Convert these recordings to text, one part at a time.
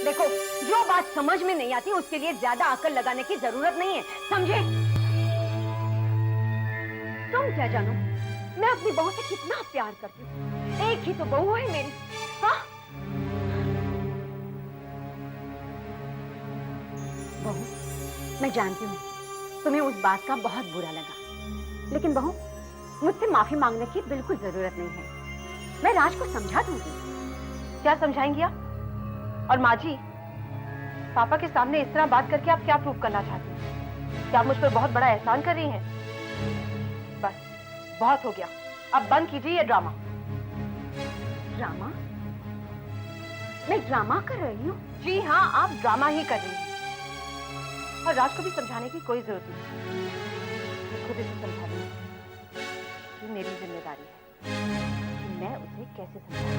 देखो, जो बात समझ में नहीं आती उसके लिए ज्यादा अकल लगाने की जरूरत नहीं है, समझे? तुम क्या जानो मैं अपनी बहू से कितना प्यार करती हूँ। एक ही तो बहू है मेरी। हाँ बहू, मैं जानती हूँ तुम्हें उस बात का बहुत बुरा लगा, लेकिन बहू मुझसे माफी मांगने की बिल्कुल जरूरत नहीं है। मैं राज को समझा दूंगी। क्या समझाएंगी आप? और माँ जी, पापा के सामने इस तरह बात करके आप क्या प्रूव करना चाहती हैं? क्या आप मुझ पर बहुत बड़ा एहसान कर रही हैं? बस बहुत हो गया, अब बंद कीजिए ये ड्रामा। ड्रामा? मैं ड्रामा कर रही हूँ? जी हाँ, आप ड्रामा ही कर रही हैं। और राज को भी समझाने की कोई जरूरत नहीं, मैं खुद इसे समझा दूंगी। ये मेरी जिम्मेदारी है कि मैं उसे कैसे समझाऊं।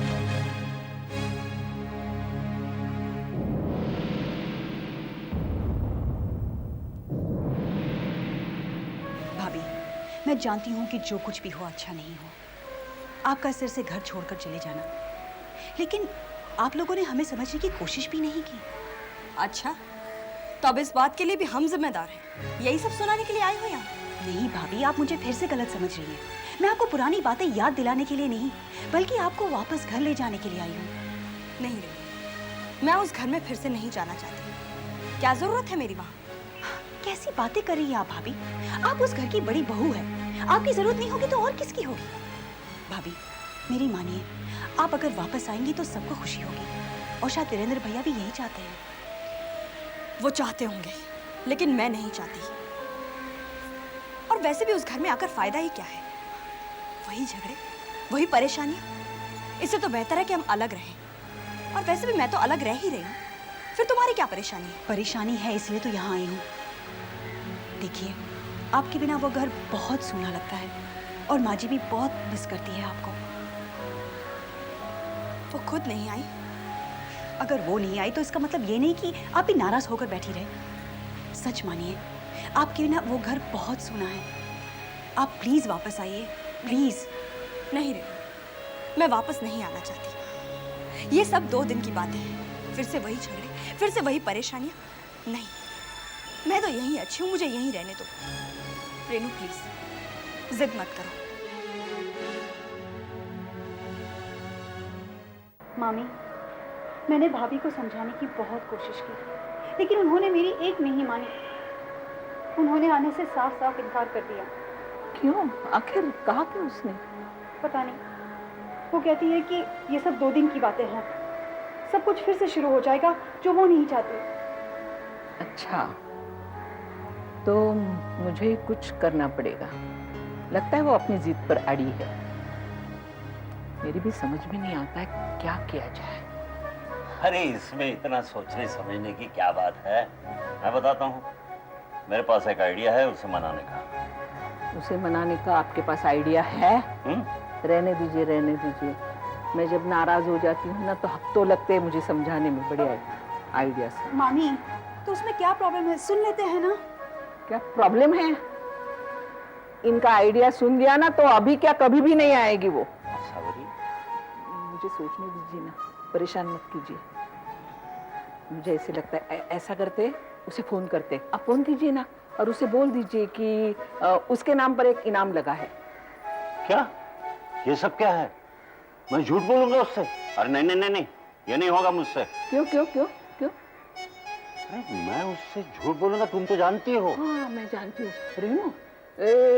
भाभी, मैं जानती हूँ कि जो कुछ भी हो अच्छा नहीं हो, आपका सिर से घर छोड़कर चले जाना, लेकिन आप लोगों ने हमें समझने की कोशिश भी नहीं की। अच्छा, तो अब इस बात के लिए भी हम जिम्मेदार हैं? यही सब सुनाने के लिए आए हो यहाँ? नहीं भाभी, आप मुझे फिर से गलत समझ रही हैं। मैं आपको पुरानी बातें याद दिलाने के लिए नहीं, बल्कि आपको वापस घर ले जाने के लिए आई हूँ। नहीं रेनू, मैं उस घर में फिर से नहीं जाना चाहती। क्या जरूरत है मेरी वहाँ? कैसी बातें कर रही हैं आप भाभी? आप उस घर की बड़ी बहू है, आपकी जरूरत नहीं होगी तो और किसकी होगी? भाभी मेरी मानिए, आप अगर वापस आएंगी तो सबको खुशी होगी, और शायद वीरेंद्र भैया भी यही चाहते हैं। वो चाहते होंगे, लेकिन मैं नहीं चाहती। और वैसे भी उस घर में आकर फायदा ही क्या है? वही झगड़े, वही परेशानियां। इससे तो बेहतर है कि हम अलग रहें। और वैसे भी मैं तो अलग रह ही रही हूँ, फिर तुम्हारी क्या परेशानी है? परेशानी है इसलिए तो यहाँ आई हूँ। देखिए, आपके बिना वो घर बहुत सूना लगता है, और माँ जी भी बहुत मिस करती है आपको। वो खुद नहीं आई? अगर वो नहीं आई तो इसका मतलब ये नहीं कि आप भी नाराज होकर बैठी रहे। सच मानिए, आपके बिना वो घर बहुत सूना है। आप प्लीज वापस आइए, प्लीज। नहीं रेनू, मैं वापस नहीं आना चाहती। ये सब 2 दिन की बातें हैं, फिर से वही झगड़े, फिर से वही परेशानियां। नहीं, मैं तो यहीं अच्छी हूँ, मुझे यहीं रहने दो। रेनू प्लीज जिद मत करो। मामी, मैंने भाभी को समझाने की बहुत कोशिश की, लेकिन उन्होंने मेरी एक नहीं मानी। उन्होंने आने से साफ साफ इनकार कर दिया। क्यों? आखिर कहा क्या उसने? पता नहीं, वो कहती है कि ये सब 2 दिन की बातें हैं, सब कुछ फिर से शुरू हो जाएगा, जो वो नहीं चाहती। अच्छा, तो मुझे कुछ करना पड़ेगा। लगता है वो अपनी जिद पर अड़ी है। मेरी भी समझ में नहीं आता है क्या किया जाए। अरे इसमें इतना सोचने समझने की क्या बात है, मैं बताता हूँ। मेरे पास एक आइडिया है उसे मनाने का। उसे मनाने का आपके पास आइडिया है? रहने दीजिए, रहने दीजिए। मैं जब नाराज हो जाती हूँ ना तो हफ्तों लगते हैं मुझे समझाने में बड़े आइडिया से। मामी, तो उसमें क्या प्रॉब्लम है? सुन लेते हैं ना। क्या प्रॉब्लम है? इनका आइडिया सुन लिया ना तो अभी क्या कभी भी नहीं आएगी वो। सावरी, मुझे सोचने दीजिए ना, परेशान मत कीजिए। मुझे ऐसे लगता है ऐसा करते, उसे फोन करते। आप फोन कीजिए ना और उसे बोल दीजिए कि उसके नाम पर एक इनाम लगा है। क्या ये सब क्या है? मैं झूठ बोलूंगा उससे? अरे नहीं नहीं नहीं नहीं, ये नहीं होगा मुझसे। क्यों क्यों क्यों क्यों? अरे मैं उससे झूठ बोलूंगा, तुम तो जानती हो। हाँ मैं जानती हूँ रेनू,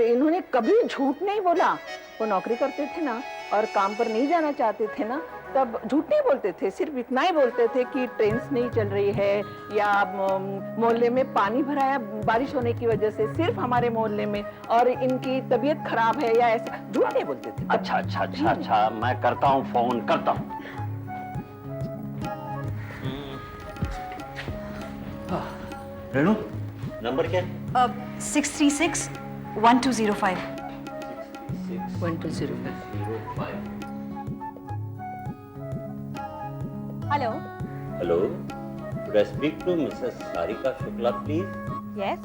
इन्होंने कभी झूठ नहीं बोला। वो नौकरी करते थे ना और काम पर नहीं जाना चाहते थे ना, तब झूठ नहीं बोलते थे। सिर्फ इतना ही बोलते थे कि ट्रेन नहीं चल रही है या मोहल्ले में पानी भरा है बारिश होने की वजह से, सिर्फ हमारे मोहल्ले में, और इनकी तबीयत खराब है या ऐसा। झूठ नहीं बोलते थे। अच्छा अच्छा अच्छा अच्छा, मैं करता हूँ, फोन करता हूँ। रेनू, नंबर क्या है? 636-1205। 1205। Hello. Hello, could I speak to Mrs. Sarika Shukla please? Yes,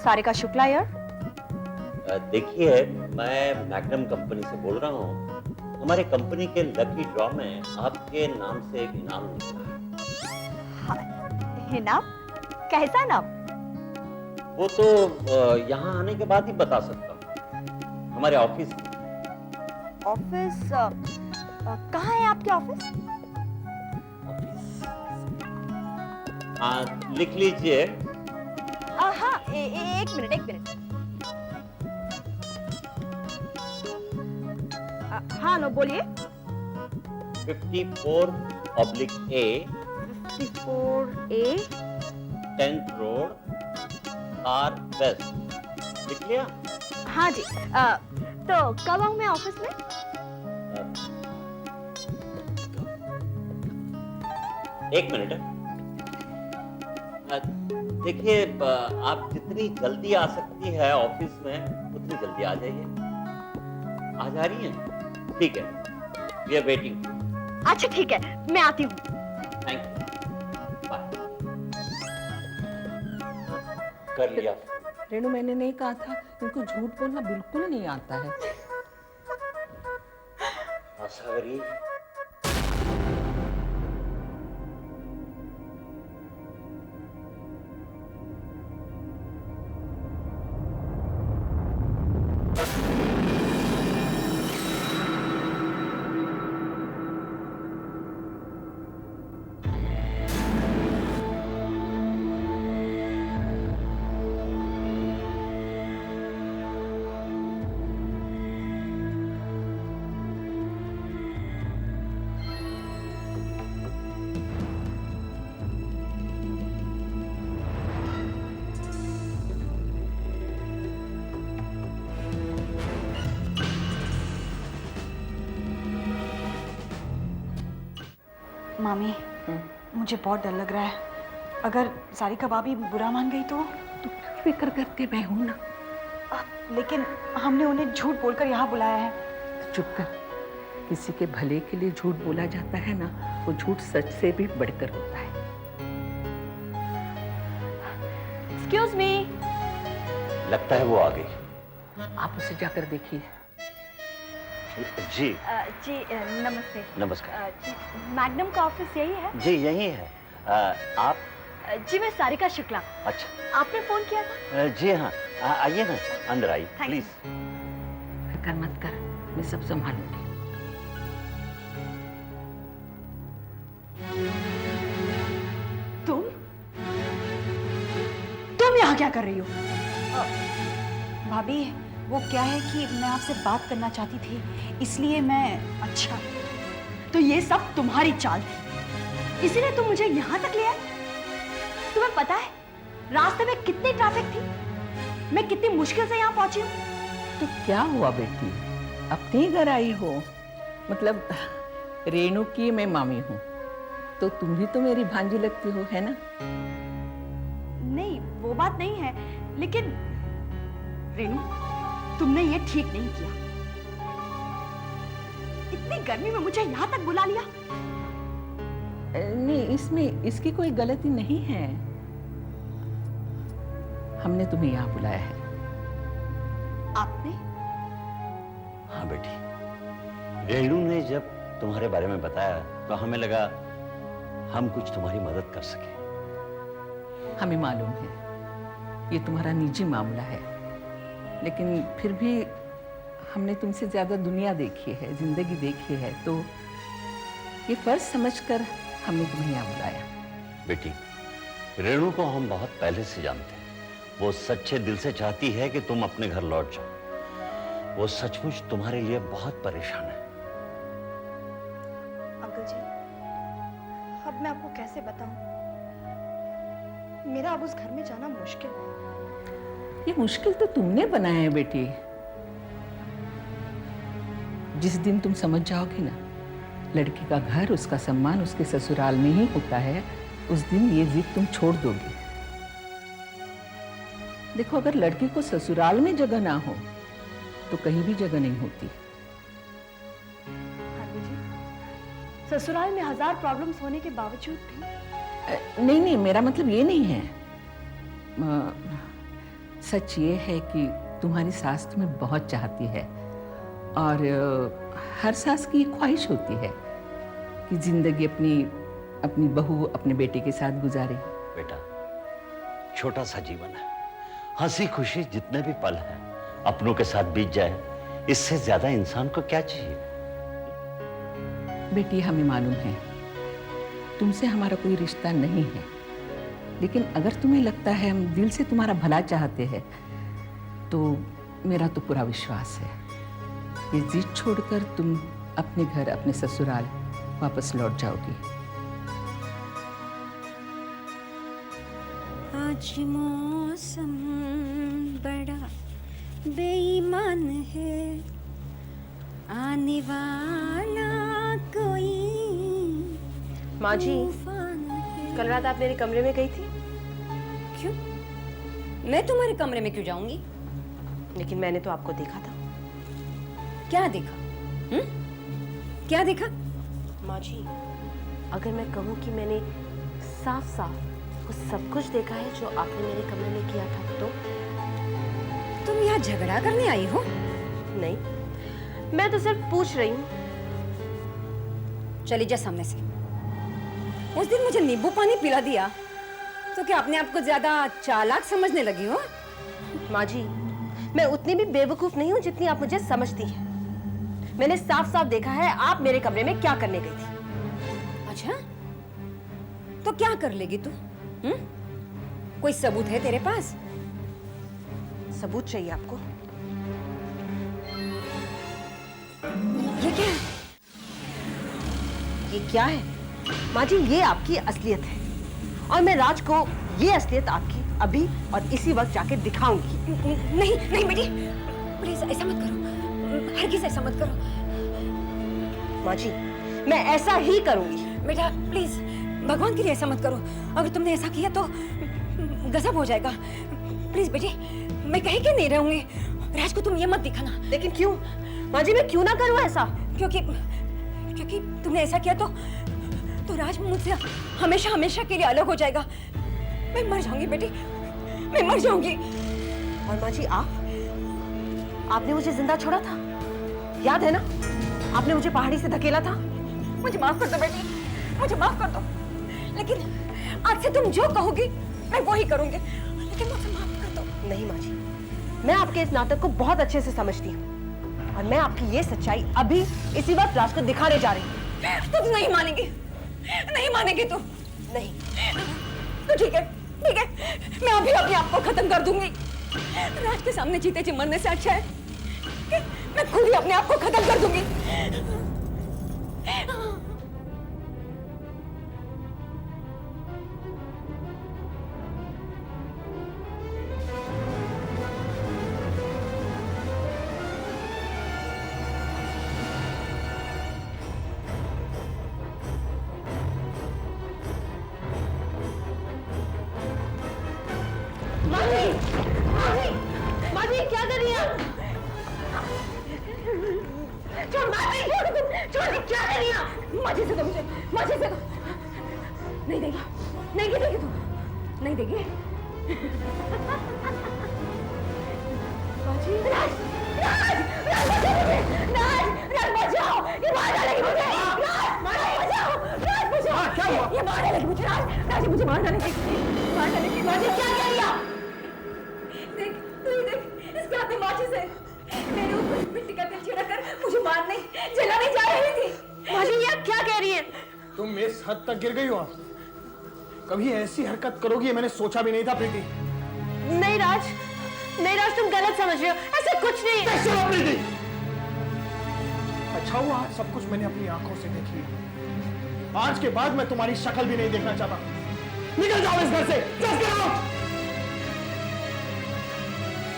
Sarika Shukla यार। देखिए, मैं मैग्नम कंपनी से बोल रहा हूँ। हमारे कंपनी के लकी ड्रॉ में आपके नाम से एक इनाम निकला है। ये नाम कैसा नाम? वो तो यहाँ आने के बाद ही बता सकता हूँ। हमारे ऑफिस ऑफिस कहाँ है आपके ऑफिस? लिख लीजिए। हाँ, एक मिनट। हाँ लो बोलिए। 54/A 54A 10th road are waste. लिख लिया? हाँ जी। तो कब आऊँ मैं ऑफिस में? एक मिनट। देखिए, आप जितनी जल्दी आ सकती है ऑफिस में उतनी जल्दी आ जाइए। आ जा रही हैं? ठीक है, वी आर वेटिंग। अच्छा ठीक है, मैं आती हूँ। Thank you, bye. कर लिया। रेणु, मैंने नहीं कहा था, इनको झूठ बोलना बिल्कुल नहीं आता है। आसावरी, मामी, मुझे बहुत डर लग रहा है। अगर सारिका भाभी बुरा मान गई तो? फिक्र करते मैं हूं ना। लेकिन हमने उन्हें झूठ बोलकर यहाँ बुलाया है। चुप कर। किसी के भले के लिए झूठ बोला जाता है ना, वो झूठ सच से भी बढ़कर होता है। Excuse me. लगता है वो आ गई। आप उसे जाकर देखिए। जी जी नमस्ते। नमस्कार। जी, मैग्नम का ऑफिस यही है? जी यही है। आप? जी मैं सारिका शुक्ला। अच्छा। आपने फोन किया था? जी हाँ, आइए ना, अंदर आइए Thank you. प्लीज। फिक्र मत कर, मैं सब संभालूंगी। तुम यहाँ क्या कर रही हो? भाभी, वो क्या है कि मैं आपसे बात करना चाहती थी, इसलिए मैं। अच्छा, तो ये सब तुम्हारी चाल थी, इसीलिए तुम मुझे यहाँ तक ले आए? तुम्हें पता है रास्ते में कितनी ट्रैफिक थी, मैं कितनी मुश्किल से यहाँ पहुंची हूँ। तो क्या हुआ बेटी, अपने घर आई हो? मतलब रेणु की मैं मामी हूँ, तो तुम भी तो मेरी भांजी लगती हो, है ना? नहीं, वो बात नहीं है, लेकिन रेणु, तुमने ये ठीक नहीं किया। इतनी गर्मी में मुझे यहाँ तक बुला लिया। नहीं, इसमें इसकी कोई गलती नहीं है। हमने तुम्हें यहाँ बुलाया है। आपने? हाँ बेटी, रेणु ने जब तुम्हारे बारे में बताया तो हमें लगा हम कुछ तुम्हारी मदद कर सके। हमें मालूम है ये तुम्हारा निजी मामला है, लेकिन फिर भी हमने तुमसे ज्यादा दुनिया देखी है, जिंदगी देखी है, तो ये फर्ज समझकर हमने तुम्हें यहाँ बुलाया। बेटी, रेणु को हम बहुत पहले से जानते हैं। वो सच्चे दिल से चाहती है कि तुम अपने घर लौट जाओ। वो सचमुच तुम्हारे लिए बहुत परेशान है। अंकल जी, अब मैं आपको कैसे बताऊं? मेरा अब उस घर में जाना मुश्किल है। ये मुश्किल तो तुमने बनाया है बेटी। जिस दिन तुम समझ जाओगी ना, लड़की का घर, उसका सम्मान उसके ससुराल में ही होता है, उस दिन ये जिद तुम छोड़ दोगी। देखो, अगर लड़की को ससुराल में जगह ना हो तो कहीं भी जगह नहीं होती। भाभी जी, ससुराल में 1000 प्रॉब्लम्स होने के बावजूद भी। नहीं नहीं, मेरा मतलब ये नहीं है। सच ये है कि तुम्हारी सास तुम्हें बहुत चाहती है, और हर सास की ख्वाहिश होती है कि जिंदगी अपनी बहू अपने बेटे के साथ गुजारे। छोटा सा जीवन है। हंसी खुशी जितने भी पल हैं अपनों के साथ बीत जाए, इससे ज्यादा इंसान को क्या चाहिए। बेटी, हमें मालूम है तुमसे हमारा कोई रिश्ता नहीं है, लेकिन अगर तुम्हें लगता है हम दिल से तुम्हारा भला चाहते हैं तो मेरा तो पूरा विश्वास है ये जिद छोड़कर तुम अपने घर, अपने ससुराल वापस लौट जाओगी। आज मौसम बड़ा बेईमान है, आने वाला कोई माँ जी, तूफान है। कल रात आप मेरे कमरे में गई थी, क्यों? मैं तुम्हारे कमरे में क्यों जाऊंगी? लेकिन मैंने तो आपको देखा था। क्या देखा? क्या देखा? माँ जी, अगर मैं कहूँ कि मैंने साफ साफ वो सब कुछ देखा है जो आपने मेरे कमरे में किया था, तो तुम यहाँ झगड़ा करने आई हो? नहीं, मैं तो सिर्फ पूछ रही हूँ। चली जा सामने से। उस दिन मुझे नींबू पानी पिला दिया तो क्या अपने आप को ज्यादा चालाक समझने लगी हो? माँ जी, मैं उतनी भी बेवकूफ नहीं हूँ जितनी आप मुझे समझती हैं। मैंने साफ साफ देखा है आप मेरे कमरे में क्या करने गई थी। अच्छा, तो क्या कर लेगी तू? कोई सबूत है तेरे पास? सबूत चाहिए आपको? ये क्या है? ये क्या है? माँ जी, ये आपकी असलियत है और मैं राज को ये असलियत आपकी अभी और इसी वक्त जाके दिखाऊंगी। नहीं नहीं बेटी, प्लीज ऐसा मत करो, हरगिज़ ऐसा मत करो। माँ जी, मैं ऐसा ही करूंगी। बेटा प्लीज, भगवान के लिए ऐसा मत करो। अगर तुमने ऐसा किया तो गजब हो जाएगा। प्लीज बेटी, मैं कहीं के नहीं रहूंगी। राज को तुम ये मत दिखाना। लेकिन क्यों? माँ जी, मैं क्यों ना करूं ऐसा? क्योंकि तुमने ऐसा किया तो राज मुझसे हमेशा हमेशा के लिए अलग हो जाएगा। मैं मर जाऊंगी बेटी, मैं मर जाऊंगी। और माँ जी, आपने मुझे जिंदा छोड़ा था, याद है ना? आपने मुझे पहाड़ी से धकेला था। मुझे माफ कर दो बेटी, मुझे माफ कर दो। लेकिन आज से तुम जो कहोगी मैं वो ही करूंगी, लेकिन मुझे माफ कर दो। नहीं माँ जी, मैं आपके इस नाटक को बहुत अच्छे से समझती हूँ और मैं आपकी ये सच्चाई अभी इसी वक्त राज को दिखाने जा रही हूँ। तुम नहीं मानेगी, नहीं मानेगी तुम। नहीं तो ठीक है, ठीक है, मैं अभी अपने आप को खत्म कर दूंगी। राज के सामने जीते जी मरने से अच्छा है कि मैं खुद ही अपने आप को खत्म कर दूंगी। माँ जी, क्या कर रही हैं? छोड़ माजी, छोड़, क्या कर रही है? माजी से दो मुझे, माजी से दो। नहीं देगी, नहीं देगी तू, नहीं देगी। माजी, राज, राज, राज बचाओ मुझे, राज बचाओ, ये मार डालेगी मुझे, राज बचाओ, राज बचाओ। क्या हुआ? ये मार डालेगी मुझे, राज मुझे मार डालेगी, माजी क्या कह रही है? देख, तू देख, इसके हाथ में माचिस है। मेरे ऊपर मिट्टी का तेल छिड़ककर मुझे मारने, जलाने जा रही थी। माँ जी, ये क्या कह रही हैं? तुम इस हद तक गिर गई हो? कभी ऐसी हरकत करोगी मैंने सोचा भी नहीं था प्रीति। नहीं राज, नहीं राज, तुम गलत समझ रहे हो, ऐसा कुछ नहीं है। चलो प्रीति, अच्छा हुआ आज सब कुछ मैंने अपनी आंखों से देख लिया। आज के बाद मैं तुम्हारी शक्ल भी नहीं देखना चाहता। निकल जाओ इस घर से, जस्ट गेट आउट।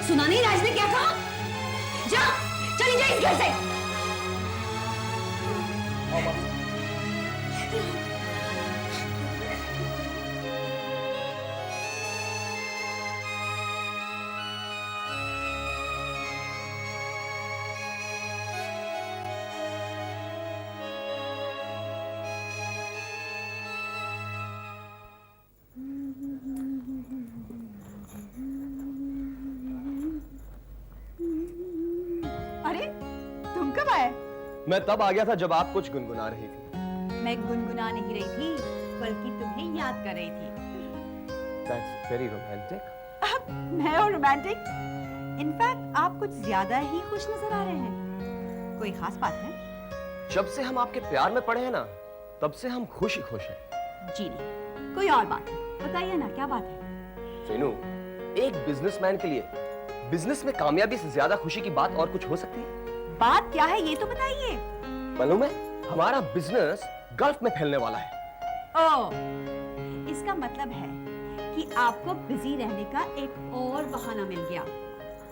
सुना नहीं राज ने क्या कहा? जा, चली जा इस घर से। अरे तुम कब आए? मैं तब आ गया था जब आप कुछ गुनगुना रही थी। मैं गुनगुना नहीं रही थी, बल्कि तुम्हें याद कर रही थी। That's very romantic. मैं और रोमांटिक? इनफैक्ट आप कुछ ज्यादा ही खुश नजर आ रहे हैं। कोई खास बात है? जब से हम आपके प्यार में पड़े हैं ना, तब से हम खुश ही खुश हैं। जी नहीं, कोई और बात है। बताइए ना, क्या बात है? रेनू, एक बिजनेसमैन के लिए बिजनेस में कामयाबी से ज्यादा खुशी की बात और कुछ हो सकती है? बात क्या है ये तो बताइए। मालूम है, हमारा बिजनेस गल्फ में फैलने वाला है। ओह, इसका मतलब है कि आपको बिजी रहने का एक और बहाना मिल गया।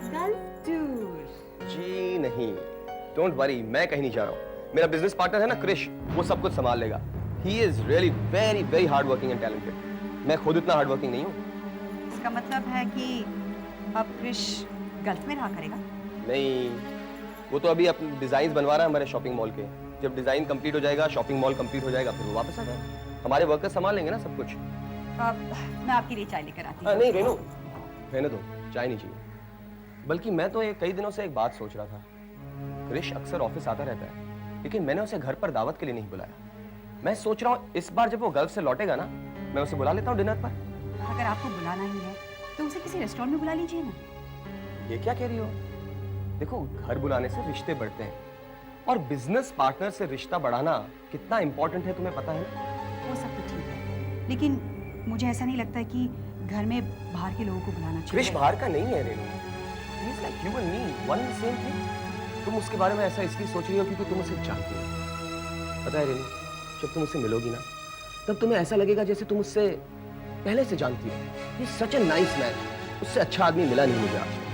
Gulf tour. जी नहीं, डोंट वरी, मैं कहीं नहीं जा रहा हूँ। मेरा बिजनेस पार्टनर है ना क्रिश, वो सब कुछ संभाल लेगा। He is really very very hard working and talented. मैं खुद इतना हार्ड वर्किंग नहीं हूँ। इसका मतलब है कि अब क्रिश गल्फ में रहा करेगा? नहीं, वो तो अभी अपने डिजाइन बनवा रहा है हमारे शॉपिंग मॉल के। जब डिजाइन कंप्लीट हो जाएगा, शॉपिंग मॉल कंप्लीट हो जाएगा, फिर वो वापस आ जाएगा। हमारे वर्कर्स संभाल लेंगे ना सब कुछ। अब मैं आपके लिए चाय लेकर आती हूँ। नहीं रेनू, रहने दो, चाय नहीं चाहिए। बल्कि मैं तो कई दिनों से एक बात सोच रहा था। क्रिश अक्सर ऑफिस आता रहता है, लेकिन मैंने उसे घर पर दावत के लिए नहीं बुलाया। मैं सोच रहा हूँ इस बार जब वो गल्फ से लौटेगा ना, मैं उसे बुला लेता हूँ डिनर पर। अगर आपको बुलाना ही है तो उसे किसी रेस्टोरेंट में बुला लीजिए ना। ये क्या कह रही हो? देखो, घर बुलाने से रिश्ते बढ़ते हैं, और बिजनेस पार्टनर से रिश्ता बढ़ाना कितना इंपॉर्टेंट है तुम्हें पता है ना? वो सब तो ठीक है, लेकिन मुझे ऐसा नहीं लगता कि घर में बाहर के लोगों को बुलाना क्रिश चाहिए। बाहर का नहीं है Renu, he is like you and me, one same thing. तुम उसके बारे में ऐसा इसलिए सोच रही हो क्योंकि तुम उसे जानती हो। पता है रेनू, जब तुम उससे मिलोगी ना, तब तुम्हें ऐसा लगेगा जैसे तुम उससे पहले से जानती हो। He is such a nice man. उससे अच्छा आदमी मिला नहीं मुझे आज तक।